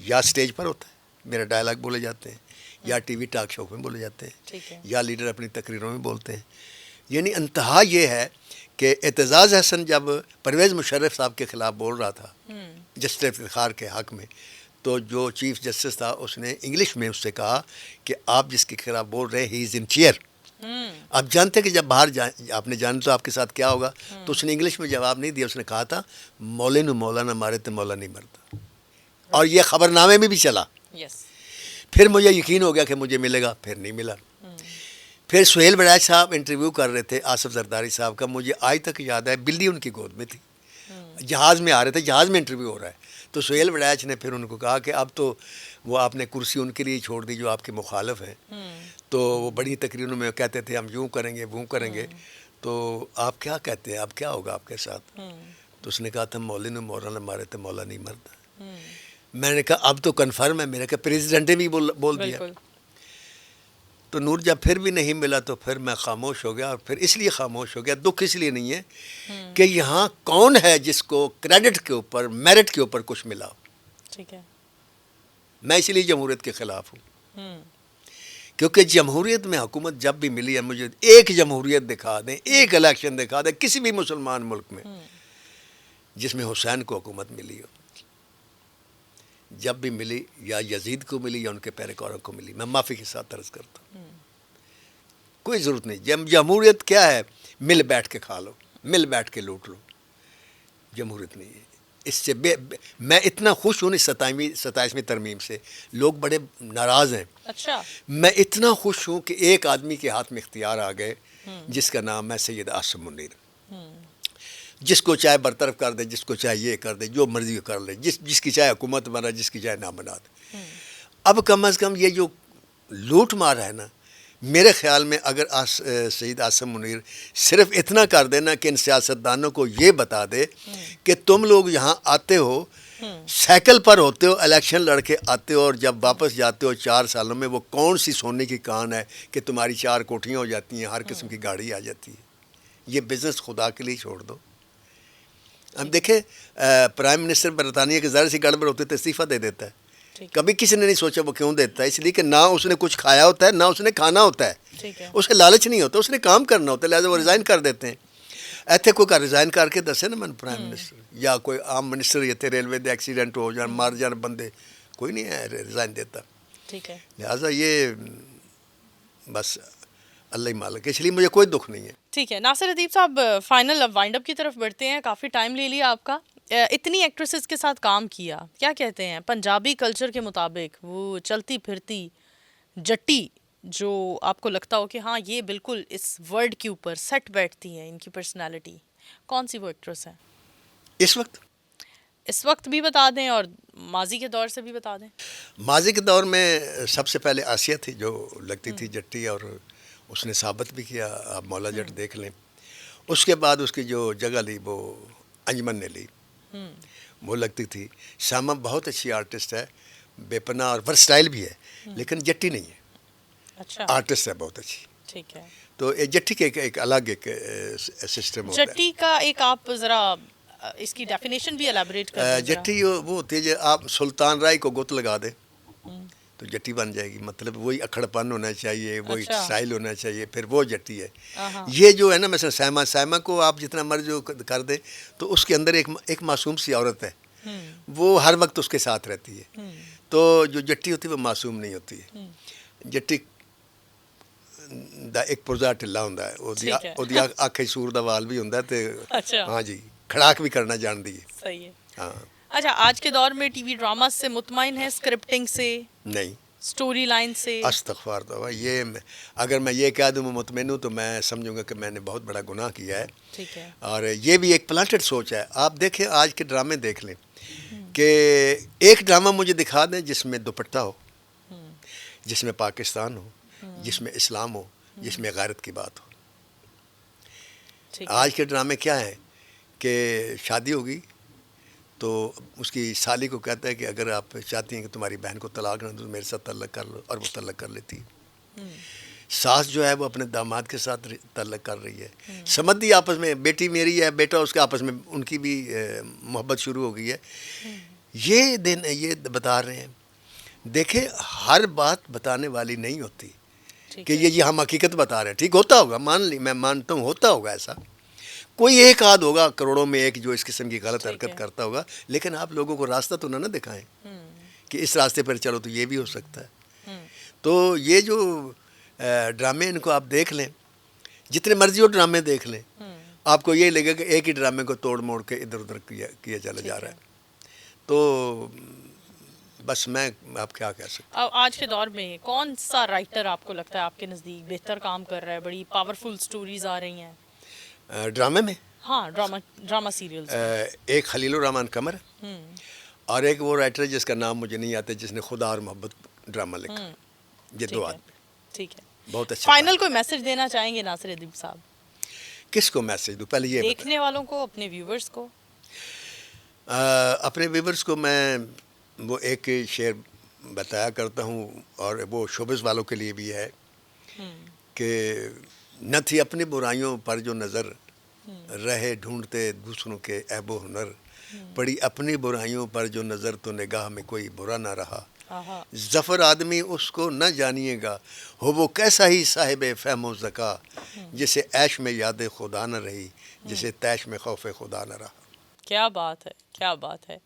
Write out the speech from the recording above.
یا اسٹیج پر ہوتا ہے، میرا ڈائلاگ بولے جاتے ہیں، یا ٹی وی ٹاک شو میں بولے جاتے ہیں، یا لیڈر اپنی تقریروں میں بولتے ہیں. یعنی انتہا یہ ہے کہ اعتزاز احسن جب پرویز مشرف صاحب کے خلاف بول رہا تھا جسٹس افتخار کے حق میں، تو جو چیف جسٹس تھا اس نے انگلش میں اس سے کہا کہ آپ جس کے خلاف بول رہے ہیں ہی از ان چیئر. آپ جانتے کہ جب باہر آپ نے جانا تو آپ کے ساتھ کیا ہوگا، تو اس نے انگلش میں جواب نہیں دیا، اس نے کہا تھا مولے نو مولا نہ مارے تو مولا نہیں مرتا. اور یہ خبر نامے میں بھی چلا. پھر مجھے یقین ہو گیا کہ مجھے ملے گا، پھر نہیں ملا. پھر سہیل وڑائچ صاحب انٹرویو کر رہے تھے آصف زرداری صاحب کا، مجھے آج تک یاد ہے بلی ان کی گود میں تھی، جہاز میں آ رہے تھے، جہاز میں انٹرویو ہو رہا ہے. تو سہیل وڑائچ نے پھر ان کو کہا کہ اب تو وہ آپ نے کرسی ان کے لیے چھوڑ دی جو آپ کے مخالف ہیں. تو وہ بڑی تقریروں میں کہتے تھے ہم یوں کریں گے وہ کریں گے، تو آپ کیا کہتے ہیں، اب کیا ہوگا آپ کے ساتھ؟ تو اس نے کہا تھا مولے نے مولا نہ مارے تو مولا نہیں مرتا. میں نے کہا اب تو کنفرم ہے، میرا کہ پریزیڈنٹ نے بھی بول دیا. تو نور جب پھر بھی نہیں ملا تو پھر میں خاموش ہو گیا. اور پھر اس لیے خاموش ہو گیا، دکھ اس لیے نہیں ہے کہ یہاں کون ہے جس کو کریڈٹ کے اوپر، میرٹ کے اوپر کچھ ملا. ٹھیک ہے، میں اس لیے جمہوریت کے خلاف ہوں، کیونکہ جمہوریت میں حکومت جب بھی ملی ہے، مجھے ایک جمہوریت دکھا دیں، ایک الیکشن دکھا دیں کسی بھی مسلمان ملک میں جس میں حسین کو حکومت ملی ہو. جب بھی ملی یا یزید کو ملی یا ان کے پیروکاروں کو ملی. میں معافی کے ساتھ عرض کرتا ہوں، کوئی ضرورت نہیں. جمہوریت کیا ہے؟ مل بیٹھ کے کھا لو، مل بیٹھ کے لوٹ لو. جمہوریت نہیں ہے. اس سے میں اتنا خوش ہوں اس 27ویں ترمیم سے. لوگ بڑے ناراض ہیں. اچھا، میں اتنا خوش ہوں کہ ایک آدمی کے ہاتھ میں اختیار آ گئے جس کا نام ہے سید عاصم منیر. جس کو چاہے برطرف کر دے، جس کو چاہے یہ کر دے، جو مرضی کر لے، جس کی چاہے حکومت بنا، جس کی چاہے نہ بنا دے. اب کم از کم یہ جو لوٹ مار ہے نا، میرے خیال میں اگر سید عاصم منیر صرف اتنا کر دینا کہ ان سیاستدانوں کو یہ بتا دے کہ تم لوگ یہاں آتے ہو، سائیکل پر ہوتے ہو، الیکشن لڑ کے آتے ہو، اور جب واپس جاتے ہو 4 سالوں میں وہ کون سی سونے کی کان ہے کہ تمہاری 4 کوٹھیاں ہو جاتی ہیں، ہر قسم کی گاڑی آ جاتی ہے. یہ بزنس خدا کے لیے چھوڑ دو. اب دیکھیں پرائم منسٹر برطانیہ کے ذرا سی گڑبڑ ہوتی تو استعفیٰ دے دیتا ہے. کبھی کسی نے نہیں سوچا وہ کیوں دیتا ہے. اس لیے کہ نہ اس نے کچھ کھایا ہوتا ہے، نہ اس نے کھانا ہوتا ہے، اس کے لالچ نہیں ہوتا، اس نے کام کرنا ہوتا ہے، لہٰذا وہ ریزائن کر دیتے ہیں. ایتھے کوئی کا ریزائن کر کے دسے نا من پرائم منسٹر یا کوئی عام منسٹر، یا ریلوے دے ایکسیڈنٹ ہو جان، مار جان بندے، کوئی نہیں ہے ریزائن دیتا. لہٰذا یہ بس اللہ ہی مالک ہے، اس لیے مجھے کوئی دکھ نہیں ہے. ٹھیک ہے ناصر ادیب صاحب، فائنل اب وائنڈ اپ کی طرف بڑھتے ہیں. کافی ٹائم لے لیا آپ کا، اتنی ایکٹریسز کے ساتھ کام کیا، کیا کہتے ہیں پنجابی کلچر کے مطابق وہ چلتی پھرتی جٹی جو آپ کو لگتا ہو کہ ہاں یہ بالکل اس ورڈ کے اوپر سیٹ بیٹھتی ہیں ان کی پرسنالٹی، کون سی وہ ایکٹریس ہے اس وقت بھی بتا دیں اور ماضی کے دور سے بھی بتا دیں؟ ماضی کے دور میں سب سے پہلے آسیہ تھی جو لگتی تھی جٹی، اور اس نے ثابت بھی کیا. آپ مولا جٹ دیکھ لیں. اس کے بعد اس کی جو جگہ لی وہ انجمن نے لی، وہ لگتی تھی. شامہ بہت اچھی آرٹسٹ ہے، بے پناہ اور ورسٹائل بھی ہے، لیکن جٹی نہیں ہے. اچھا، آرٹسٹ ہے بہت اچھی. ٹھیک ہے. تو جٹی کے ایک الگ ایک سسٹم ہوتا ہے. جٹی کا ایک آپ ذرا اس کی ڈیفینیشن بھی الیبوریٹ کر دیں. جٹی وہ ہوتی ہے جو آپ سلطان رائی کو گت لگا دیں تو جٹی بن جائے گی. مطلب وہی اکھڑ پن ہونا چاہیے، وہی اسٹائل ہونا چاہیے، پھر وہ جٹی ہے. یہ جو ہے نا مثلا سیما کو آپ جتنا مرضی کر دیں تو اس کے اندر ایک معصوم سی عورت ہے، وہ ہر وقت اس کے ساتھ رہتی ہے. تو جو جٹی ہوتی ہے وہ معصوم نہیں ہوتی ہے. جٹی دا ایک پرزا ٹھلا ہوندا ہے، وہ آنکھیں سور دا وال بھی ہوندا ہے تے ہاں جی کھڑاک بھی کرنا جانتی ہے. صحیح ہے. ہاں. اچھا، آج کے دور میں ٹی وی ڈراما سے مطمئن ہے؟ اسکرپٹنگ سے نہیں، اسٹوری لائن سے؟ استغفار تو یہ اگر میں یہ کہہ دوں میں مطمئن ہوں تو میں سمجھوں گا کہ میں نے بہت بڑا گناہ کیا ہے. ٹھیک ہے. اور یہ بھی ایک پلانٹڈ سوچ ہے. آپ دیکھیں آج کے ڈرامے دیکھ لیں کہ ایک ڈرامہ مجھے دکھا دیں جس میں دوپٹہ ہو، جس میں پاکستان ہو، جس میں اسلام ہو، جس میں غیرت کی بات ہو. آج کے ڈرامے کیا ہیں کہ شادی ہوگی تو اس کی سالی کو کہتا ہے کہ اگر آپ چاہتی ہیں کہ تمہاری بہن کو طلاق نہ دو تو میرے ساتھ تعلق کر لو، اور وہ تعلق کر لیتی ہے. ساس جو ہے وہ اپنے داماد کے ساتھ تعلق کر رہی ہے. سمجھ دی آپس میں، بیٹی میری ہے، بیٹا اس کے، آپس میں ان کی بھی محبت شروع ہو گئی ہے. یہ دن یہ بتا رہے ہیں. دیکھیں ہر بات بتانے والی نہیں ہوتی کہ یہ ہم حقیقت بتا رہے ہیں. ٹھیک ہوتا ہوگا، میں مانتا ہوں ہوتا ہوگا ایسا، کوئی ایک آدھ ہوگا کروڑوں میں ایک جو اس قسم کی غلط حرکت کرتا ہوگا، لیکن آپ لوگوں کو راستہ تو نہ دکھائیں کہ اس راستے پر چلو تو یہ بھی ہو سکتا ہے. تو یہ جو ڈرامے ان کو آپ دیکھ لیں، جتنے مرضی وہ ڈرامے دیکھ لیں، آپ کو یہ لگے کہ ایک ہی ڈرامے کو توڑ موڑ کے ادھر ادھر کیا چلا جا رہا ہے. تو بس میں آپ کیا کہہ سکتا ہوں. آج کے دور میں کون سا رائٹر آپ کو لگتا ہے آپ کے نزدیک بہتر کام کر رہا ہے؟ بڑی پاورفل سٹوریز آ رہی ہیں ڈرامے میں ہاں، ڈراما سیریلز. ایک خلیل الرحمان قمر اور ایک وہ رائٹر جس کا نام مجھے نہیں آتا، جس نے خدا اور محبت ڈرامہ لکھا. یہ دو آدمی ٹھیک ہے. بہت اچھا. فائنل کوئی میسج دینا چاہیں گے ناصر ادیب صاحب؟ کس کو میسج دوں؟ پہلے یہ دیکھنے والوں کو، اپنے ویورز کو. اپنے ویورز کو میں وہ ایک شعر بتایا کرتا ہوں، اور وہ شوبز والوں کے لیے بھی ہے کہ نہ تھی اپنی برائیوں پر جو نظر، رہے ڈھونڈتے دوسروں کے عیب و ہنر، پڑی اپنی برائیوں پر جو نظر تو نگاہ میں کوئی برا نہ رہا. ظفر آدمی اس کو نہ جانیے گا، ہو وہ کیسا ہی صاحب فہم و ذکا، جسے عیش میں یاد خدا نہ رہی، جسے تیش میں خوف خدا نہ رہا. کیا بات ہے، کیا بات ہے.